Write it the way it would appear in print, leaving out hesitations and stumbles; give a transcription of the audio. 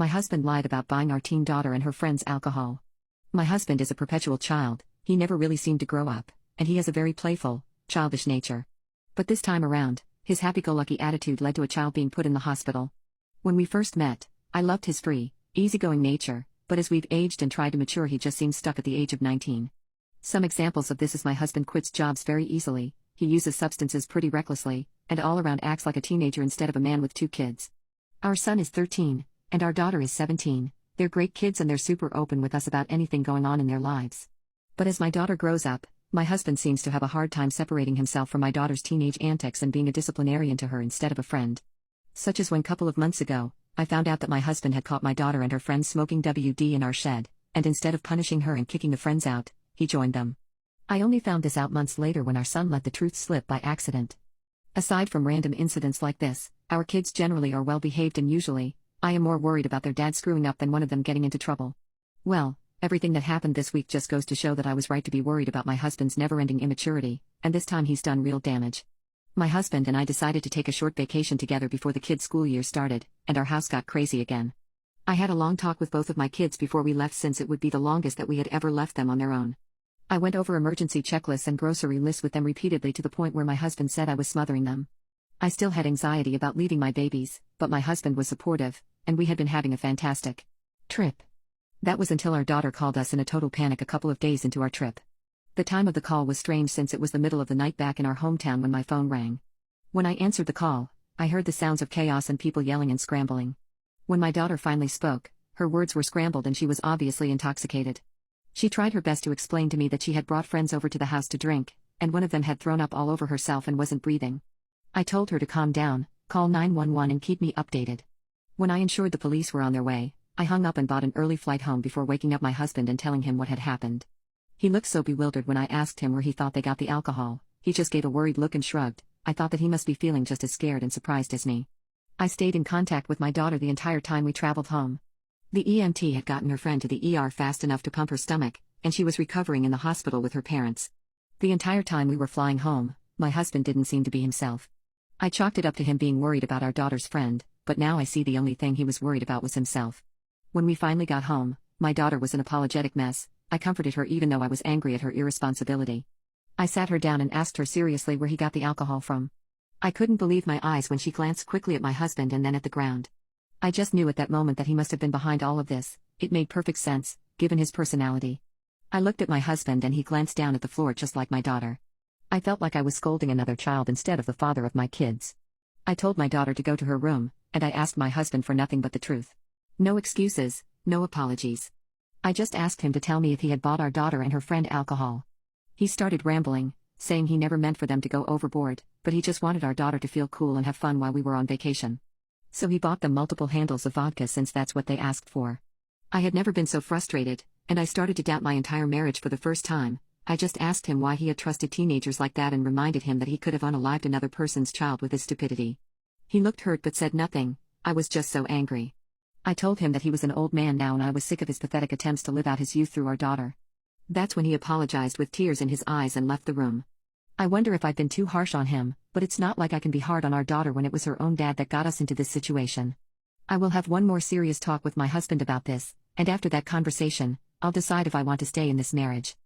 My husband lied about buying our teen daughter and her friends alcohol. My husband is a perpetual child, he never really seemed to grow up, and he has a very playful, childish nature. But this time around, his happy-go-lucky attitude led to a child being put in the hospital. When we first met, I loved his free, easygoing nature, but as we've aged and tried to mature he just seems stuck at the age of 19. Some examples of this is my husband quits jobs very easily, he uses substances pretty recklessly, and all around acts like a teenager instead of a man with 2 kids. Our son is 13, and our daughter is 17, they're great kids and they're super open with us about anything going on in their lives. But as my daughter grows up, my husband seems to have a hard time separating himself from my daughter's teenage antics and being a disciplinarian to her instead of a friend. Such as when couple of months ago, I found out that my husband had caught my daughter and her friends smoking WD in our shed, and instead of punishing her and kicking the friends out, he joined them. I only found this out months later when our son let the truth slip by accident. Aside from random incidents like this, our kids generally are well behaved and usually, I am more worried about their dad screwing up than one of them getting into trouble. Well, everything that happened this week just goes to show that I was right to be worried about my husband's never-ending immaturity, and this time he's done real damage. My husband and I decided to take a short vacation together before the kids' school year started, and our house got crazy again. I had a long talk with both of my kids before we left since it would be the longest that we had ever left them on their own. I went over emergency checklists and grocery lists with them repeatedly to the point where my husband said I was smothering them. I still had anxiety about leaving my babies, but my husband was supportive, and we had been having a fantastic trip. That was until our daughter called us in a total panic a couple of days into our trip. The time of the call was strange since it was the middle of the night back in our hometown when my phone rang. When I answered the call, I heard the sounds of chaos and people yelling and scrambling. When my daughter finally spoke, her words were scrambled and she was obviously intoxicated. She tried her best to explain to me that she had brought friends over to the house to drink, and one of them had thrown up all over herself and wasn't breathing. I told her to calm down, call 911 and keep me updated. When I ensured the police were on their way, I hung up and bought an early flight home before waking up my husband and telling him what had happened. He looked so bewildered when I asked him where he thought they got the alcohol, he just gave a worried look and shrugged. I thought that he must be feeling just as scared and surprised as me. I stayed in contact with my daughter the entire time we traveled home. The EMT had gotten her friend to the ER fast enough to pump her stomach, and she was recovering in the hospital with her parents. The entire time we were flying home, my husband didn't seem to be himself. I chalked it up to him being worried about our daughter's friend, but now I see the only thing he was worried about was himself. When we finally got home, my daughter was an apologetic mess. I comforted her even though I was angry at her irresponsibility. I sat her down and asked her seriously where he got the alcohol from. I couldn't believe my eyes when she glanced quickly at my husband and then at the ground. I just knew at that moment that he must have been behind all of this. It made perfect sense, given his personality. I looked at my husband and he glanced down at the floor just like my daughter. I felt like I was scolding another child instead of the father of my kids. I told my daughter to go to her room, and I asked my husband for nothing but the truth. No excuses, no apologies. I just asked him to tell me if he had bought our daughter and her friend alcohol. He started rambling, saying he never meant for them to go overboard, but he just wanted our daughter to feel cool and have fun while we were on vacation. So he bought them multiple handles of vodka since that's what they asked for. I had never been so frustrated, and I started to doubt my entire marriage for the first time. I just asked him why he had trusted teenagers like that and reminded him that he could have unalived another person's child with his stupidity. He looked hurt but said nothing. I was just so angry. I told him that he was an old man now and I was sick of his pathetic attempts to live out his youth through our daughter. That's when he apologized with tears in his eyes and left the room. I wonder if I've been too harsh on him, but it's not like I can be hard on our daughter when it was her own dad that got us into this situation. I will have one more serious talk with my husband about this, and after that conversation, I'll decide if I want to stay in this marriage.